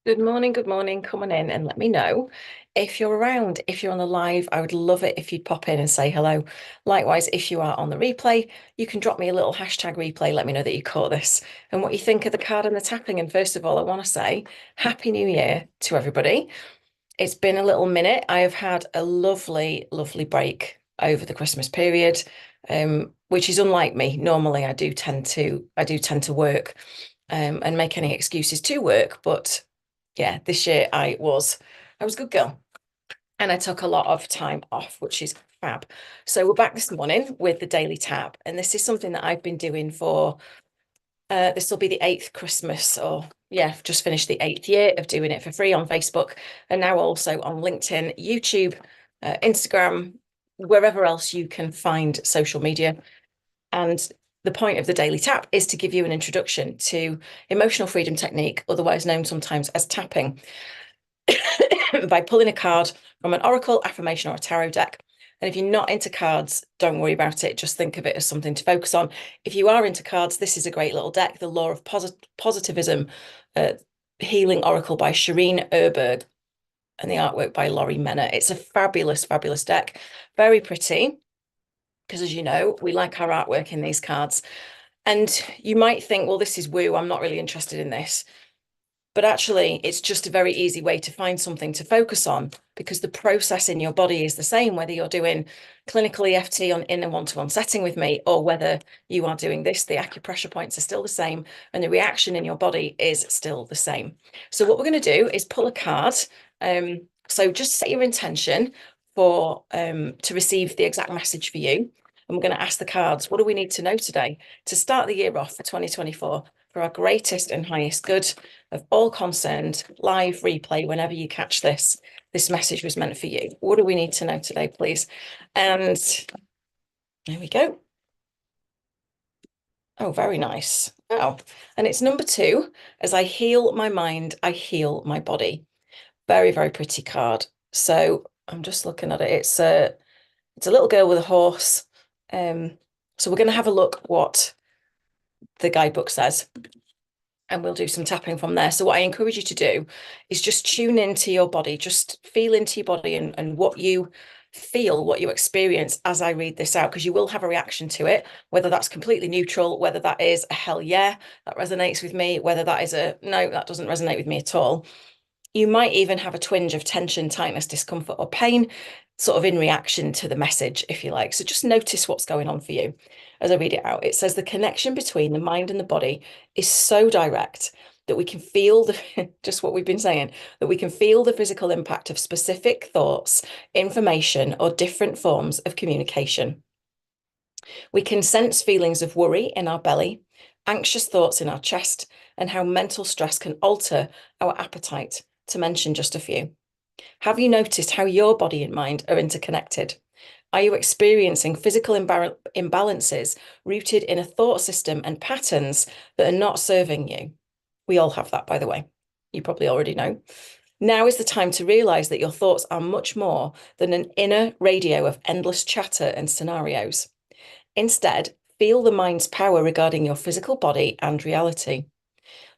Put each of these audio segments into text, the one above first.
Good morning. Come on in and let me know if you're around. If you're on the live, I would love it if you'd pop in and say hello. Likewise, if you are on the replay, you can drop me a little hashtag replay. Let me know that you caught this and what you think of the card and the tapping. And first of all, I want to say Happy New Year to everybody. It's been a little minute. I have had a lovely break over the Christmas period, which is unlike me. Normally, I do tend to work and make any excuses to work, but yeah, this year I was a good girl and I took a lot of time off, which is fab. So we're back this morning with the daily tap, and this is something that I've been doing for this will be the eighth Christmas, or yeah, I've just finished the eighth year of doing it for free on Facebook, and now also on LinkedIn, YouTube, Instagram, wherever else you can find social media. And the point of the daily tap is to give you an introduction to emotional freedom technique, otherwise known sometimes as tapping, by pulling a card from an oracle, affirmation, or a tarot deck. And if you're not into cards, don't worry about it. Just think of it as something to focus on. If you are into cards, this is a great little deck, The Law of Positivism, Healing Oracle by Shireen Erberg, and the artwork by Laurie Menner. It's a fabulous deck. Very pretty, because as you know, we like our artwork in these cards. And you might think, well, this is woo. I'm not really interested in this. But actually, it's just a very easy way to find something to focus on because the process in your body is the same, whether you're doing clinical EFT in a one-to-one setting with me or whether you are doing this, the acupressure points are still the same and the reaction in your body is still the same. So what we're going to do is pull a card. So just set your intention for to receive the exact message for you. And we're going to ask the cards, what do we need to know today to start the year off for 2024 for our greatest and highest good of all concerned? Live replay whenever you catch this. This message was meant for you. What do we need to know today, please? And there we go. Oh, very nice. Oh, and it's number 2. As I heal my mind, I heal my body. Very pretty card. So I'm just looking at it. It's a little girl with a horse. So we're going to have a look what the guidebook says, and we'll do some tapping from there. So what I encourage you to do is just tune into your body, just feel into your body and what you feel, what you experience as I read this out, because you will have a reaction to it, whether that's completely neutral, whether that is a hell yeah, that resonates with me, whether that is a no, that doesn't resonate with me at all. You might even have a twinge of tension, tightness, discomfort, or pain, sort of in reaction to the message, if you like. So just notice what's going on for you as I read it out. It says the connection between the mind and the body is so direct that we can feel the just what we've been saying, that we can feel the physical impact of specific thoughts, information, or different forms of communication. We can sense feelings of worry in our belly, anxious thoughts in our chest, and how mental stress can alter our appetite, to mention just a few. Have you noticed how your body and mind are interconnected? Are you experiencing physical imbalances rooted in a thought system and patterns that are not serving you? We all have that, by the way. You probably already know. Now is the time to realize that your thoughts are much more than an inner radio of endless chatter and scenarios. Instead, feel the mind's power regarding your physical body and reality.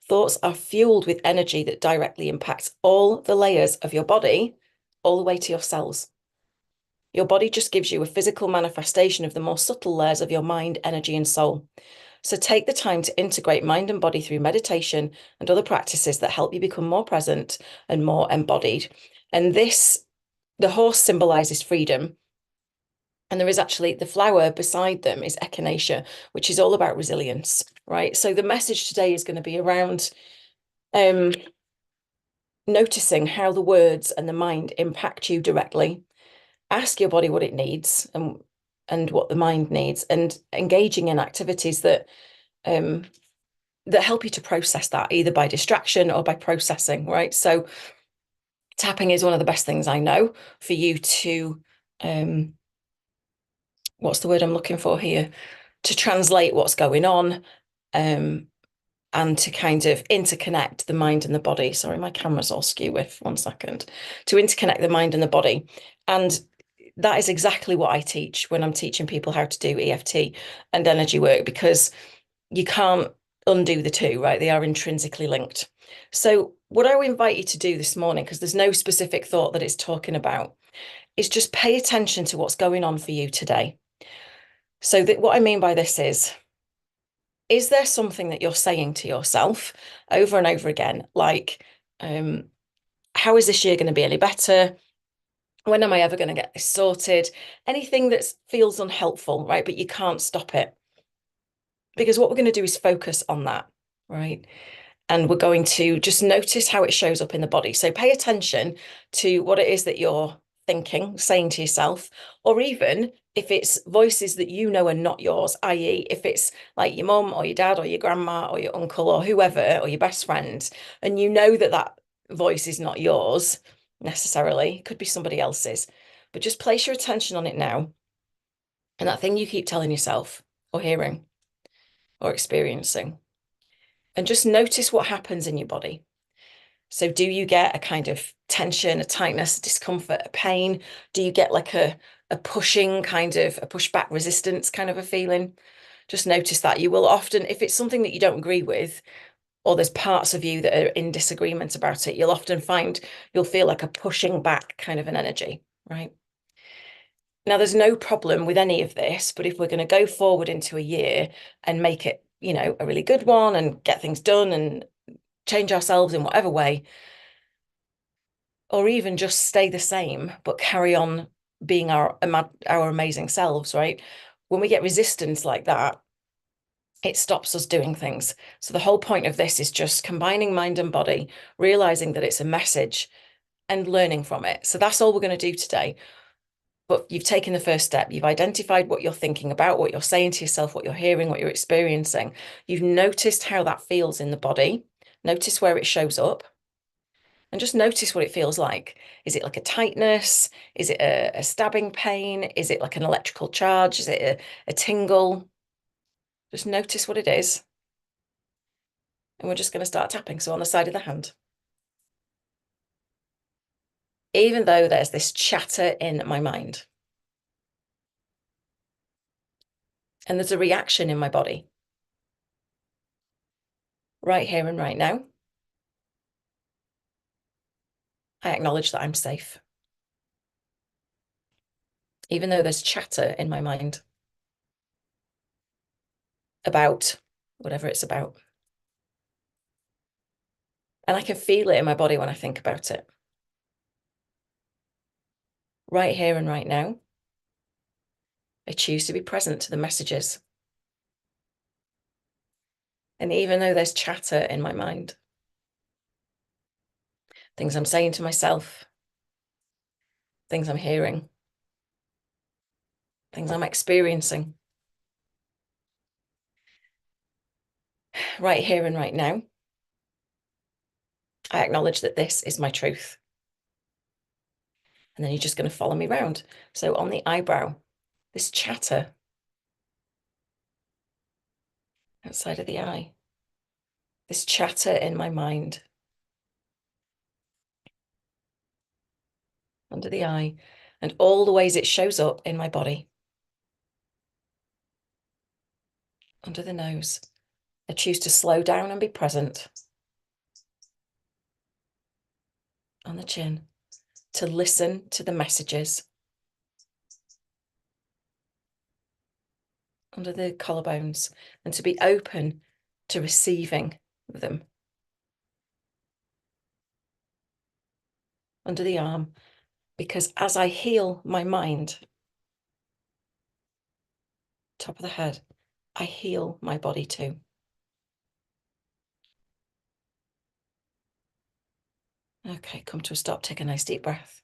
Thoughts are fueled with energy that directly impacts all the layers of your body, all the way to your cells. Your body just gives you a physical manifestation of the more subtle layers of your mind, energy, and soul. So take the time to integrate mind and body through meditation and other practices that help you become more present and more embodied. And this, the horse symbolizes freedom. And there is actually the flower beside them is echinacea, which is all about resilience, right? So the message today is going to be around noticing how the words and the mind impact you directly. Ask your body what it needs and what the mind needs, and engaging in activities that that help you to process that, either by distraction or by processing, right? So tapping is one of the best things I know for you to what's the word I'm looking for here? To translate what's going on, and to kind of interconnect the mind and the body. Sorry, my camera's all skew with 1 second. To interconnect the mind and the body. And that is exactly what I teach when I'm teaching people how to do EFT and energy work, because you can't undo the two, right? They are intrinsically linked. So what I would invite you to do this morning, because there's no specific thought that it's talking about, is just pay attention to what's going on for you today. So that what I mean by this is there something that you're saying to yourself over and over again, like, how is this year going to be any better? When am I ever going to get this sorted? Anything that feels unhelpful, right? But you can't stop it. Because what we're going to do is focus on that, right? And we're going to just notice how it shows up in the body. So pay attention to what it is that you're thinking, saying to yourself, or even if it's voices that you know are not yours, i.e., if it's like your mum or your dad or your grandma or your uncle or whoever or your best friend, and you know that that voice is not yours necessarily, could be somebody else's, but just place your attention on it now. And that thing you keep telling yourself or hearing or experiencing, and just notice what happens in your body. So do you get a kind of tension, a tightness, a discomfort, a pain? Do you get like a pushing kind of a pushback resistance kind of a feeling? Just notice that you will often, if it's something that you don't agree with, or there's parts of you that are in disagreement about it, you'll often find you'll feel like a pushing back kind of an energy, right? Now, there's no problem with any of this, but if we're going to go forward into a year and make it, a really good one and get things done and change ourselves in whatever way, or even just stay the same, but carry on being our amazing selves, right? When we get resistance like that, it stops us doing things. So the whole point of this is just combining mind and body, realizing that it's a message and learning from it. So that's all we're going to do today. But you've taken the first step. You've identified what you're thinking about, what you're saying to yourself, what you're hearing, what you're experiencing. You've noticed how that feels in the body. Notice where it shows up. And just notice what it feels like. Is it like a tightness? Is it a stabbing pain? Is it like an electrical charge? Is it a tingle? Just notice what it is. And we're just going to start tapping. So on the side of the hand. Even though there's this chatter in my mind. And there's a reaction in my body. Right here and right now. I acknowledge that I'm safe. Even though there's chatter in my mind about whatever it's about. And I can feel it in my body when I think about it. Right here and right now, I choose to be present to the messages. And even though there's chatter in my mind, things I'm saying to myself, things I'm hearing, things I'm experiencing, right here and right now, I acknowledge that this is my truth. And then you're just going to follow me around. So on the eyebrow, this chatter outside of the eye, this chatter in my mind, under the eye, and all the ways it shows up in my body. Under the nose, I choose to slow down and be present. On the chin, to listen to the messages. Under the collarbones, and to be open to receiving them. Under the arm, because as I heal my mind, top of the head, I heal my body too. Okay, come to a stop, take a nice deep breath.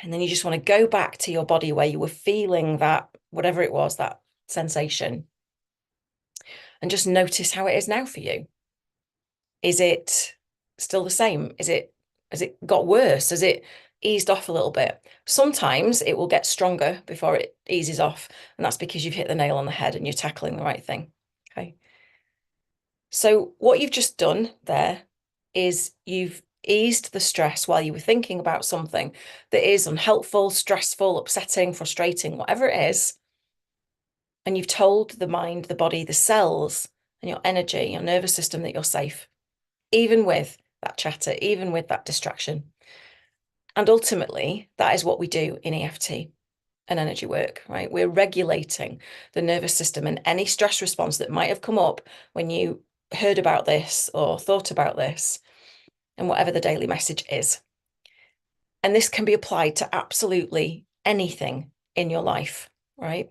And then you just want to go back to your body where you were feeling that, whatever it was, that sensation. And just notice how it is now for you. Is it still the same? Has it got worse? Has it eased off a little bit? Sometimes it will get stronger before it eases off. And that's because you've hit the nail on the head and you're tackling the right thing. Okay. So what you've just done there is you've eased the stress while you were thinking about something that is unhelpful, stressful, upsetting, frustrating, whatever it is. And you've told the mind, the body, the cells, and your energy, your nervous system that you're safe. even with that chatter, even with that distraction. And ultimately, that is what we do in EFT and energy work, right? We're regulating the nervous system, and any stress response that might have come up when you heard about this or thought about this, and whatever the daily message is. And this can be applied to absolutely anything in your life, right?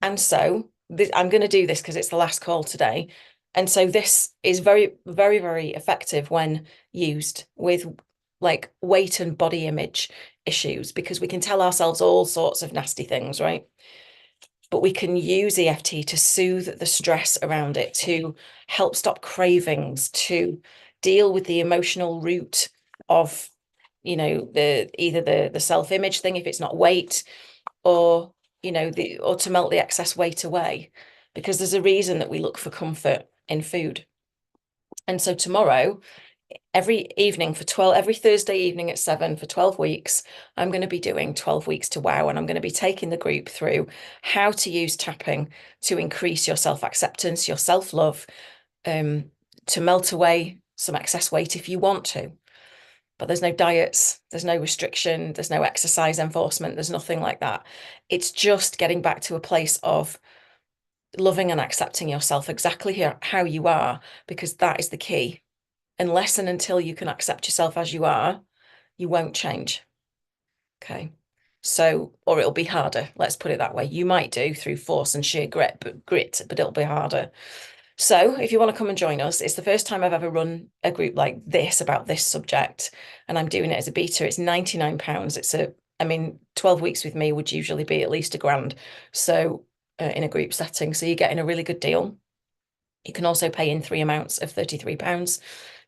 And so I'm going to do this because it's the last call today. And so this is very, very, very effective when used with like weight and body image issues, because we can tell ourselves all sorts of nasty things, right? But we can use EFT to soothe the stress around it, to help stop cravings, to deal with the emotional root of, the either the self-image thing if it's not weight, or or to melt the excess weight away, because there's a reason that we look for comfort in food. And so tomorrow, every Thursday evening at 7 for 12 weeks, I'm going to be doing 12 weeks to wow, and I'm going to be taking the group through how to use tapping to increase your self-acceptance, your self-love, to melt away some excess weight if you want to. But there's no diets, there's no restriction, there's no exercise enforcement, there's nothing like that. It's just getting back to a place of loving and accepting yourself exactly how you are, because that is the key. Unless and until you can accept yourself as you are, you won't change. Okay. So, or it'll be harder. Let's put it that way. You might do through force and sheer grit, but it'll be harder. So, if you want to come and join us, it's the first time I've ever run a group like this about this subject, and I'm doing it as a beta. It's £99. I mean, 12 weeks with me would usually be at least £1,000. So, in a group setting, so you're getting a really good deal. You can also pay in 3 amounts of £33.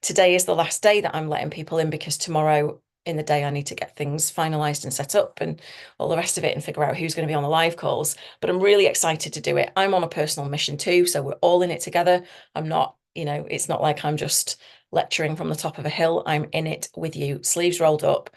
Today is the last day that I'm letting people in, because tomorrow in the day I need to get things finalized and set up and all the rest of it and figure out who's going to be on the live calls. But I'm really excited to do it. I'm on a personal mission too, so we're all in it together. I'm not, it's not like I'm just lecturing from the top of a hill. I'm in it with you, sleeves rolled up,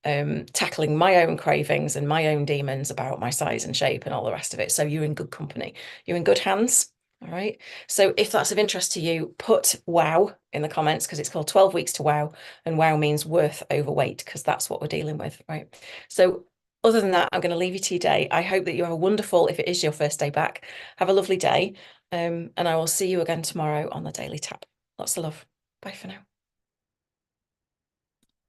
tackling my own cravings and my own demons about my size and shape and all the rest of it. So you're in good company. You're in good hands. All right. So if that's of interest to you, put wow in the comments, because it's called 12 weeks to wow. And wow means worth overweight, because that's what we're dealing with. Right. So other than that, I'm going to leave you to your day. I hope that you have a wonderful, if it is your first day back, have a lovely day. And I will see you again tomorrow on the Daily Tap. Lots of love. Bye for now.